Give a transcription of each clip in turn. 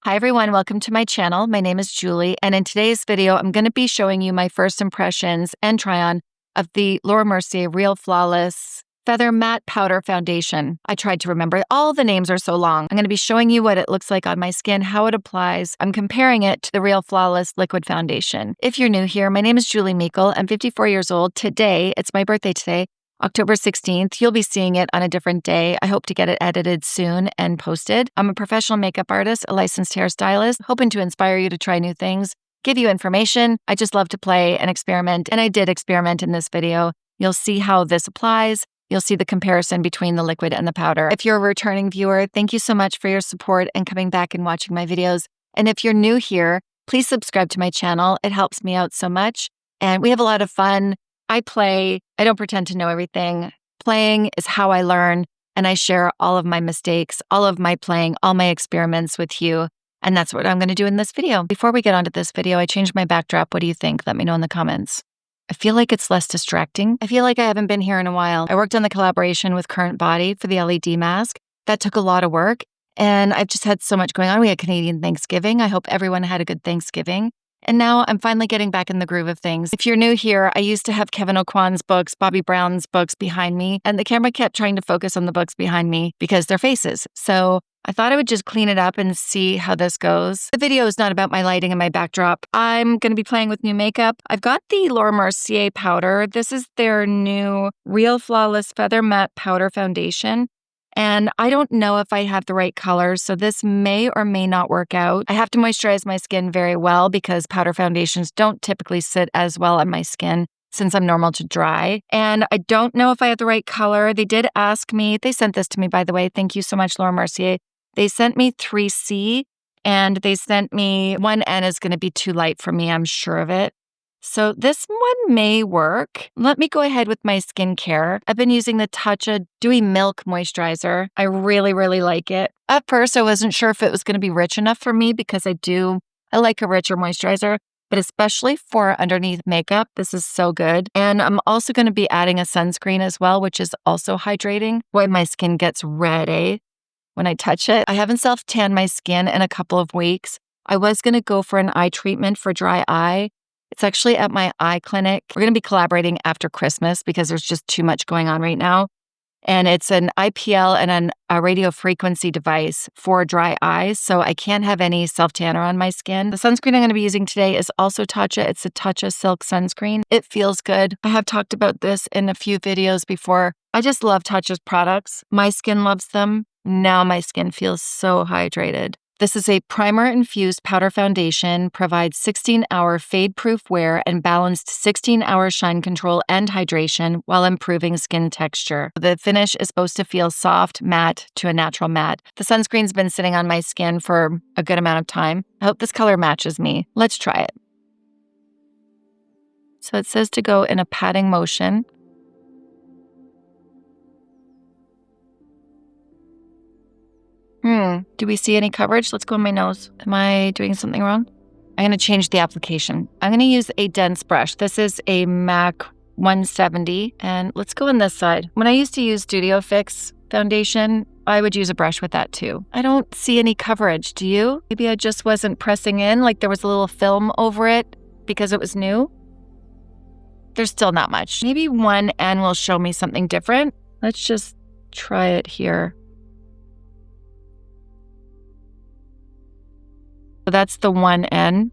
Hi everyone, welcome to my channel. My name is Julie, and in today's video, I'm going to be showing you my first impressions and try-on of the Laura Mercier Real Flawless Feather Matte Powder Foundation. I tried to remember, all the names are so long. I'm going to be showing you what it looks like on my skin, how it applies. I'm comparing it to the Real Flawless Liquid Foundation. If you're new here, my name is Julie Meikle. I'm 54 years old. Today, it's my birthday today. October 16th, you'll be seeing it on a different day. I hope to get it edited soon and posted. I'm a professional makeup artist, a licensed hairstylist, hoping to inspire you to try new things, give you information. I just love to play and experiment, and I did experiment in this video. You'll see how this applies. You'll see the comparison between the liquid and the powder. If you're a returning viewer, thank you so much for your support and coming back and watching my videos. And if you're new here, please subscribe to my channel. It helps me out so much. And we have a lot of fun. I play. I don't pretend to know everything. Playing is how I learn, and I share all of my mistakes, all of my playing, all my experiments with you, and that's what I'm going to do in this video. Before we get onto this video, I changed my backdrop. What do you think? Let me know in the comments. I feel like it's less distracting. I feel like I haven't been here in a while. I worked on the collaboration with Current Body for the LED mask. That took a lot of work, and I've just had so much going on. We had Canadian Thanksgiving. I hope everyone had a good Thanksgiving. And now I'm finally getting back in the groove of things. If you're new here, I used to have Kevin Aucoin's books, Bobbi Brown's books behind me, and the camera kept trying to focus on the books behind me because they're faces. So I thought I would just clean it up and see how this goes. The video is not about my lighting and my backdrop. I'm going to be playing with new makeup. I've got the Laura Mercier powder. This is their new Real Flawless Feather Matte Powder Foundation. And I don't know if I have the right colors, so this may or may not work out. I have to moisturize my skin very well because powder foundations don't typically sit as well on my skin since I'm normal to dry. And I don't know if I have the right color. They did ask me, they sent this to me, by the way. Thank you so much, Laura Mercier. They sent me 3C, and they sent me 1N is going to be too light for me, I'm sure of it. So this one may work. Let me go ahead with my skincare. I've been using the Tatcha Dewy Milk Moisturizer. I really, really like it. At first, I wasn't sure if it was going to be rich enough for me because I like a richer moisturizer, but especially for underneath makeup, this is so good. And I'm also going to be adding a sunscreen as well, which is also hydrating. Boy, my skin gets red, eh? When I touch it. I haven't self-tanned my skin in a couple of weeks. I was going to go for an eye treatment for dry eye. It's actually at my eye clinic. We're going to be collaborating after Christmas because there's just too much going on right now. And it's an IPL and a radio frequency device for dry eyes. So I can't have any self-tanner on my skin. The sunscreen I'm going to be using today is also Tatcha. It's a Tatcha Silk Sunscreen. It feels good. I have talked about this in a few videos before. I just love Tatcha's products. My skin loves them. Now my skin feels so hydrated. This is a primer-infused powder foundation, provides 16-hour fade-proof wear and balanced 16-hour shine control and hydration while improving skin texture. The finish is supposed to feel soft, matte to a natural matte. The sunscreen's been sitting on my skin for a good amount of time. I hope this color matches me. Let's try it. So it says to go in a patting motion. Do we see any coverage? Let's go on my nose. Am I doing something wrong? I'm going to change the application. I'm going to use a dense brush. This is a MAC 170, and let's go on this side. When I used to use Studio Fix foundation, I would use a brush with that too. I don't see any coverage. Do you? Maybe I just wasn't pressing in, like there was a little film over it because it was new. There's still not much. Maybe 1N will show me something different. Let's just try it here. So that's the 1N.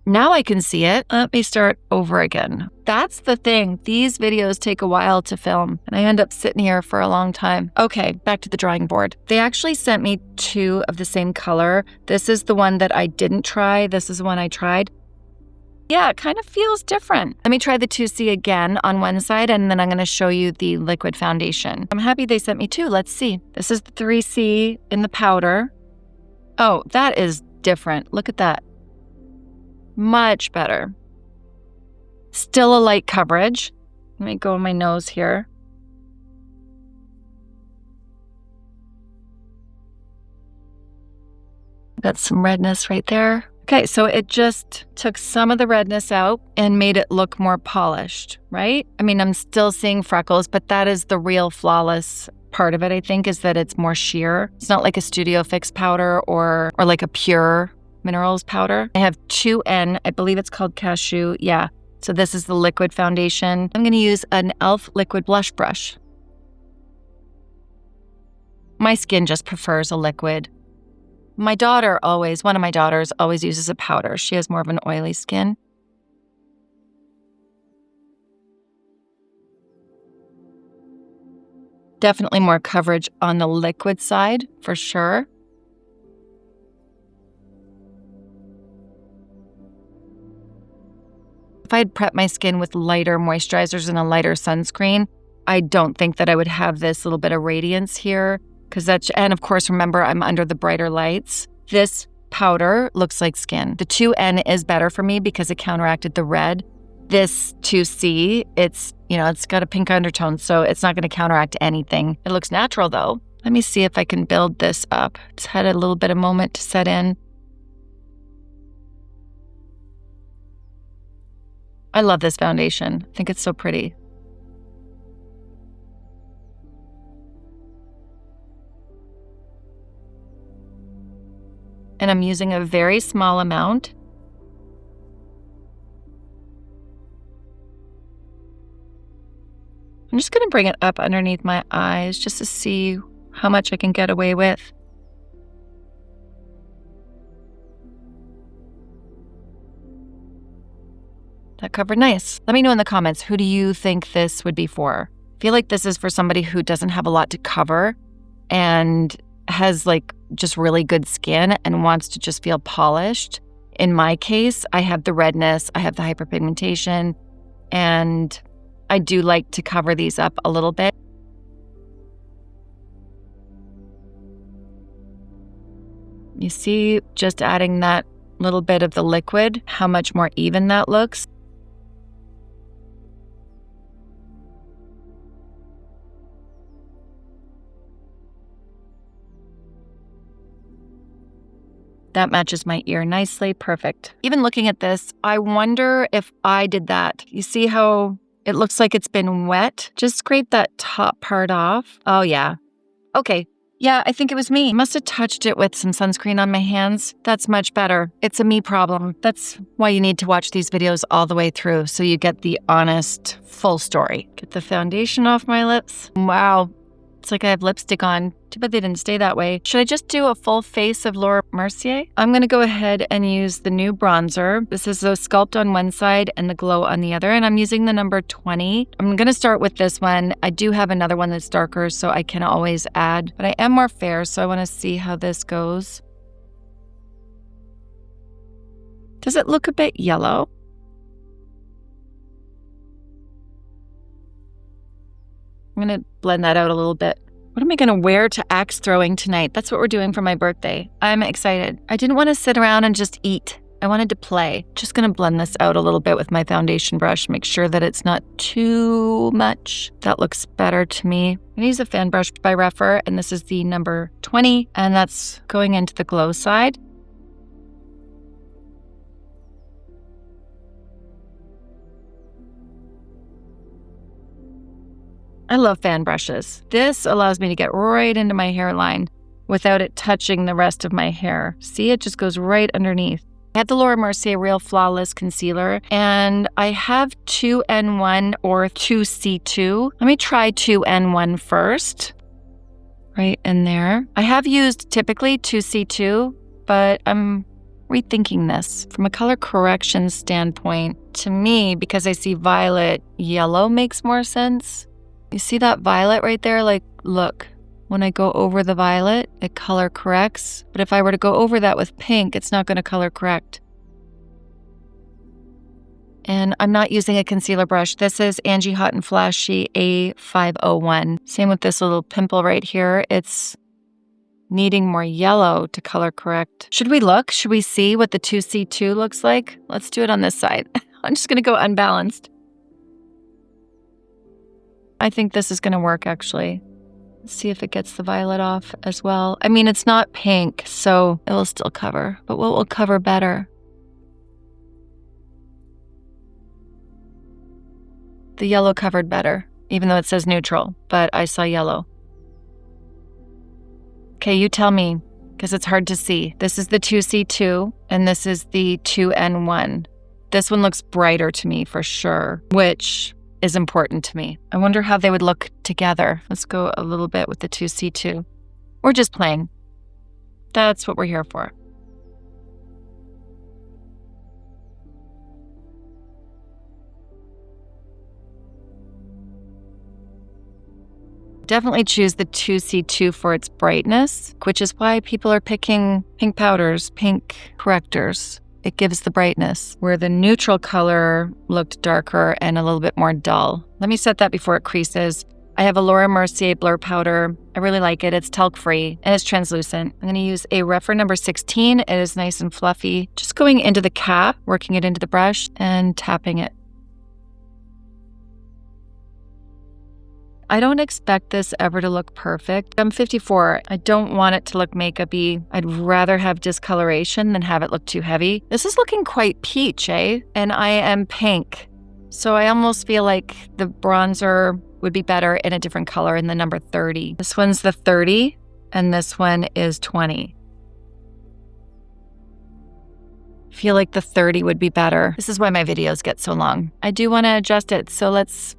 Now I can see it. Let me start over again. That's the thing. These videos take a while to film, and I end up sitting here for a long time. Okay, back to the drawing board. They actually sent me 2 of the same color. This is the one that I didn't try. This is the one I tried. Yeah, it kind of feels different. Let me try the 2C again on one side, and then I'm going to show you the liquid foundation. I'm happy they sent me 2. Let's see. This is the 3C in the powder. Oh, that is different. Look at that. Much better. Still a light coverage. Let me go on my nose here. Got some redness right there. Okay, so it just took some of the redness out and made it look more polished, right? I mean, I'm still seeing freckles, but that is the Real Flawless part of it, I think, is that it's more sheer. It's not like a Studio Fix powder or like a pure minerals powder. I have 2N, I believe it's called Cashew. Yeah, so this is the liquid foundation. I'm gonna use an e.l.f. liquid blush brush. My skin just prefers a liquid. One of my daughters always uses a powder. She has more of an oily skin. Definitely more coverage on the liquid side, for sure. If I had prepped my skin with lighter moisturizers and a lighter sunscreen, I don't think that I would have this little bit of radiance here. And of course, remember, I'm under the brighter lights. This powder looks like skin. The 2N is better for me because it counteracted the red. This 2C, it's got a pink undertone, so it's not going to counteract anything. It looks natural though. Let me see if I can build this up. It's had a little bit of moment to set in. I love this foundation. I think it's so pretty. And I'm using a very small amount. I'm just going to bring it up underneath my eyes just to see how much I can get away with. That covered nice. Let me know in the comments, who do you think this would be for? I feel like this is for somebody who doesn't have a lot to cover and has like just really good skin and wants to just feel polished. In my case, I have the redness, I have the hyperpigmentation, and I do like to cover these up a little bit. You see, just adding that little bit of the liquid, how much more even that looks. That matches my ear nicely. Perfect. Even looking at this, I wonder if I did that. You see how it looks like it's been wet? Just scrape that top part off. Oh yeah. Okay. Yeah, I think it was me. I must have touched it with some sunscreen on my hands. That's much better. It's a me problem. That's why you need to watch these videos all the way through so you get the honest, full story. Get the foundation off my lips. Wow. It's like I have lipstick on. Too bad they didn't stay that way. Should I just do a full face of Laura Mercier? I'm gonna go ahead and use the new bronzer. This is the Sculpt on one side and the Glow on the other, and I'm using the number 20. I'm gonna start with this one. I do have another one that's darker, so I can always add, but I am more fair, so I wanna see how this goes. Does it look a bit yellow? I'm gonna blend that out a little bit. What am I gonna wear to axe throwing tonight? That's what we're doing for my birthday. I'm excited. I didn't want to sit around and just eat. I wanted to play. Just gonna blend this out a little bit with my foundation brush, make sure that it's not too much. That looks better to me. I'm gonna use a fan brush by Refer, and this is the number 20, and that's going into the glow side. I love fan brushes. This allows me to get right into my hairline without it touching the rest of my hair. See, it just goes right underneath. I have the Laura Mercier Real Flawless Concealer, and I have 2N1 or 2C2. Let me try 2N1 first. Right in there. I have used typically 2C2, but I'm rethinking this. From a color correction standpoint, to me, because I see violet, yellow makes more sense. You see that violet right there? Like, look, when I go over the violet, it color corrects. But if I were to go over that with pink, it's not going to color correct. And I'm not using a concealer brush. This is Angie Hot and Flashy A501. Same with this little pimple right here. It's needing more yellow to color correct. Should we look? Should we see what the 2C2 looks like? Let's do it on this side. I'm just going to go unbalanced. I think this is going to work, actually. Let's see if it gets the violet off as well. I mean, it's not pink, so it will still cover. But what will cover better? The yellow covered better, even though it says neutral, but I saw yellow. Okay, you tell me, because it's hard to see. This is the 2C2, and this is the 2N1. This one looks brighter to me for sure, which is important to me. I wonder how they would look together. Let's go a little bit with the 2C2. We're just playing. That's what we're here for. Definitely choose the 2C2 for its brightness, which is why people are picking pink powders, pink correctors. It gives the brightness, where the neutral color looked darker and a little bit more dull. Let me set that before it creases. I have a Laura Mercier blur powder. I really like it. It's talc-free and it's translucent. I'm going to use a Rephr number 16. It is nice and fluffy. Just going into the cap, working it into the brush and tapping it. I don't expect this ever to look perfect. I'm 54. I don't want it to look makeup-y. I'd rather have discoloration than have it look too heavy. This is looking quite peach, eh? And I am pink. So I almost feel like the bronzer would be better in a different color in the number 30. This one's the 30 and this one is 20. I feel like the 30 would be better. This is why my videos get so long. I do want to adjust it, so let's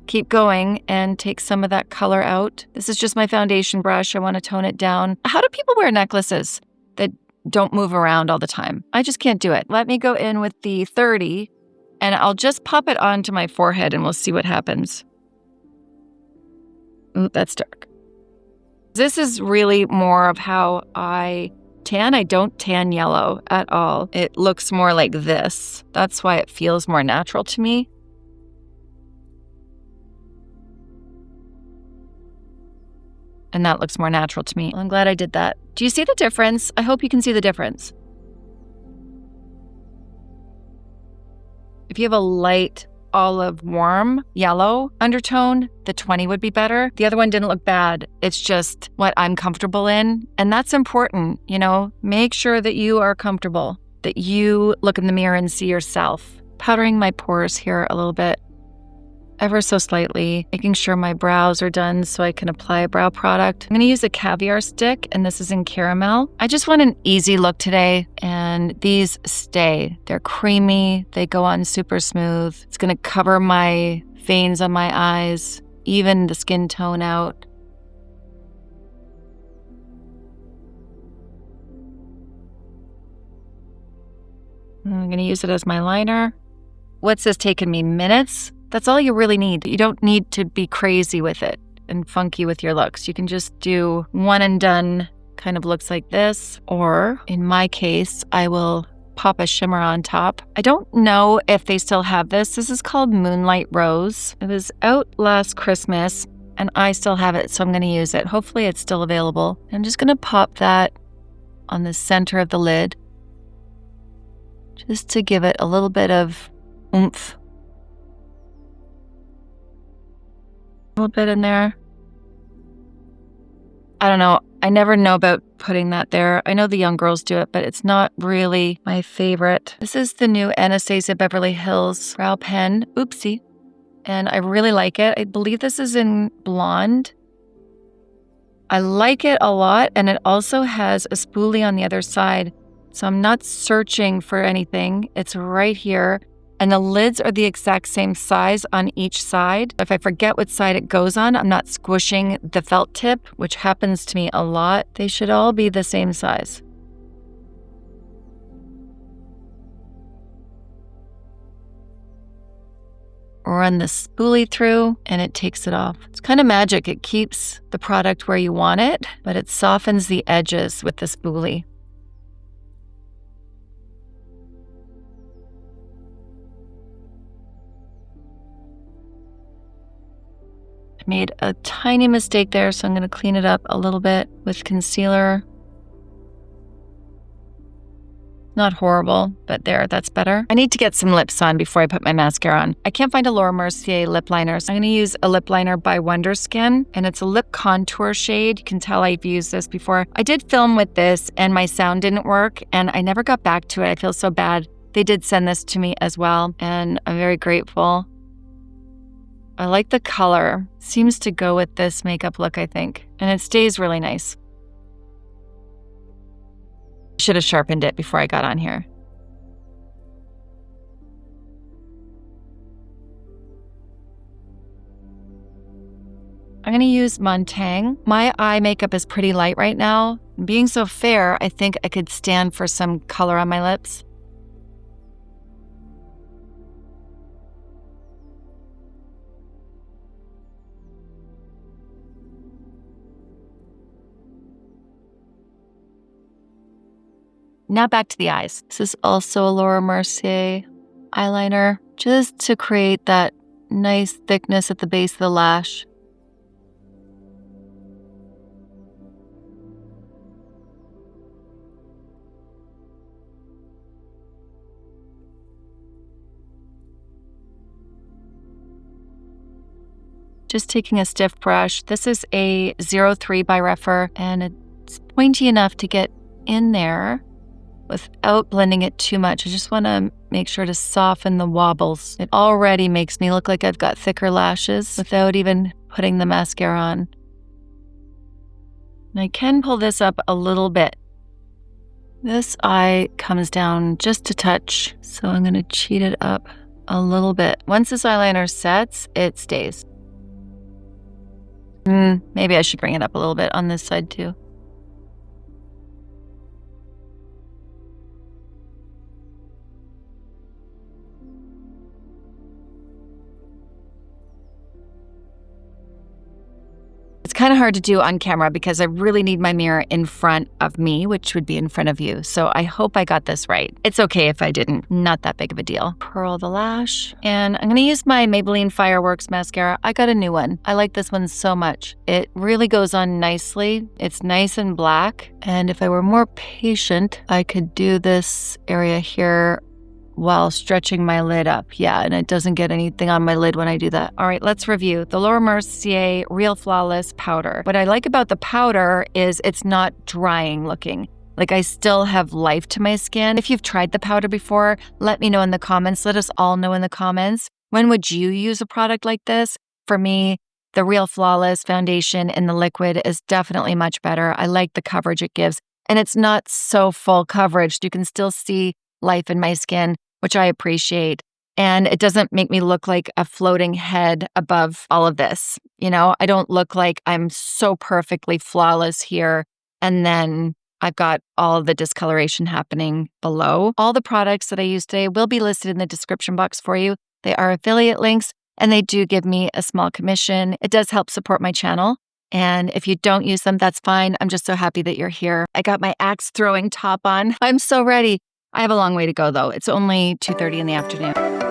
keep going and take some of that color out. This is just my foundation brush. I want to tone it down. How do people wear necklaces that don't move around all the time? I just can't do it. Let me go in with the 30 and I'll just pop it onto my forehead and we'll see what happens. Ooh, that's dark. This is really more of how I tan. I don't tan yellow at all. It looks more like this. That's why it feels more natural to me. And that looks more natural to me. Well, I'm glad I did that. Do you see the difference? I hope you can see the difference. If you have a light olive warm yellow undertone, the 20 would be better. The other one didn't look bad. It's just what I'm comfortable in. And that's important, you know, make sure that you are comfortable, that you look in the mirror and see yourself. Powdering my pores here a little bit, ever so slightly, making sure my brows are done so I can apply a brow product. I'm gonna use a Caviar stick, and this is in caramel. I just want an easy look today, and these stay. They're creamy, they go on super smooth. It's gonna cover my veins on my eyes, even the skin tone out. I'm gonna use it as my liner. What's this taken me? Minutes? That's all you really need. You don't need to be crazy with it and funky with your looks. You can just do one and done kind of looks like this. Or in my case, I will pop a shimmer on top. I don't know if they still have this. This is called Moonlight Rose. It was out last Christmas and I still have it, so I'm gonna use it. Hopefully it's still available. I'm just gonna pop that on the center of the lid just to give it a little bit of oomph. A little bit in there. I don't know. I never know about putting that there. I know the young girls do it, but it's not really my favorite. This is the new Anastasia Beverly Hills brow pen. Oopsie. And I really like it. I believe this is in blonde. I like it a lot, and it also has a spoolie on the other side. So I'm not searching for anything. It's right here. And the lids are the exact same size on each side. If I forget what side it goes on, I'm not squishing the felt tip, which happens to me a lot. They should all be the same size. Run the spoolie through and it takes it off. It's kind of magic. It keeps the product where you want it, but it softens the edges with the spoolie. Made a tiny mistake there, so I'm going to clean it up a little bit with concealer. Not horrible, but there, that's better. I need to get some lips on before I put my mascara on. I can't find a Laura Mercier lip liner, so I'm going to use a lip liner by Wonder Skin, and it's a lip contour shade. You can tell I've used this before. I did film with this, and my sound didn't work, and I never got back to it. I feel so bad. They did send this to me as well, and I'm very grateful. I like the color. Seems to go with this makeup look, I think. And it stays really nice. Should have sharpened it before I got on here. I'm going to use Montang. My eye makeup is pretty light right now. Being so fair, I think I could stand for some color on my lips. Now back to the eyes. This is also a Laura Mercier eyeliner, just to create that nice thickness at the base of the lash. Just taking a stiff brush. This is a 03 by Refer, and it's pointy enough to get in there without blending it too much. I just want to make sure to soften the wobbles. It already makes me look like I've got thicker lashes without even putting the mascara on. And I can pull this up a little bit. This eye comes down just a touch, so I'm going to cheat it up a little bit. Once this eyeliner sets, it stays. Maybe I should bring it up a little bit on this side too. It's kind of hard to do on camera because I really need my mirror in front of me, which would be in front of you. So I hope I got this right. It's okay if I didn't. Not that big of a deal. Curl the lash. And I'm going to use my Maybelline Fireworks mascara. I got a new one. I like this one so much. It really goes on nicely. It's nice and black. And if I were more patient, I could do this area here while stretching my lid up. Yeah, and it doesn't get anything on my lid when I do that. All right, let's review. The Laura Mercier Real Flawless Powder. What I like about the powder is it's not drying looking. Like I still have life to my skin. If you've tried the powder before, let me know in the comments. Let us all know in the comments. When would you use a product like this? For me, the Real Flawless foundation in the liquid is definitely much better. I like the coverage it gives. And it's not so full coverage. You can still see life in my skin, which I appreciate. And it doesn't make me look like a floating head above all of this. You know, I don't look like I'm so perfectly flawless here, and then I've got all of the discoloration happening below. All the products that I use today will be listed in the description box for you. They are affiliate links, and they do give me a small commission. It does help support my channel. And if you don't use them, that's fine. I'm just so happy that you're here. I got my axe throwing top on. I'm so ready. I have a long way to go though. It's only 2:30 in the afternoon.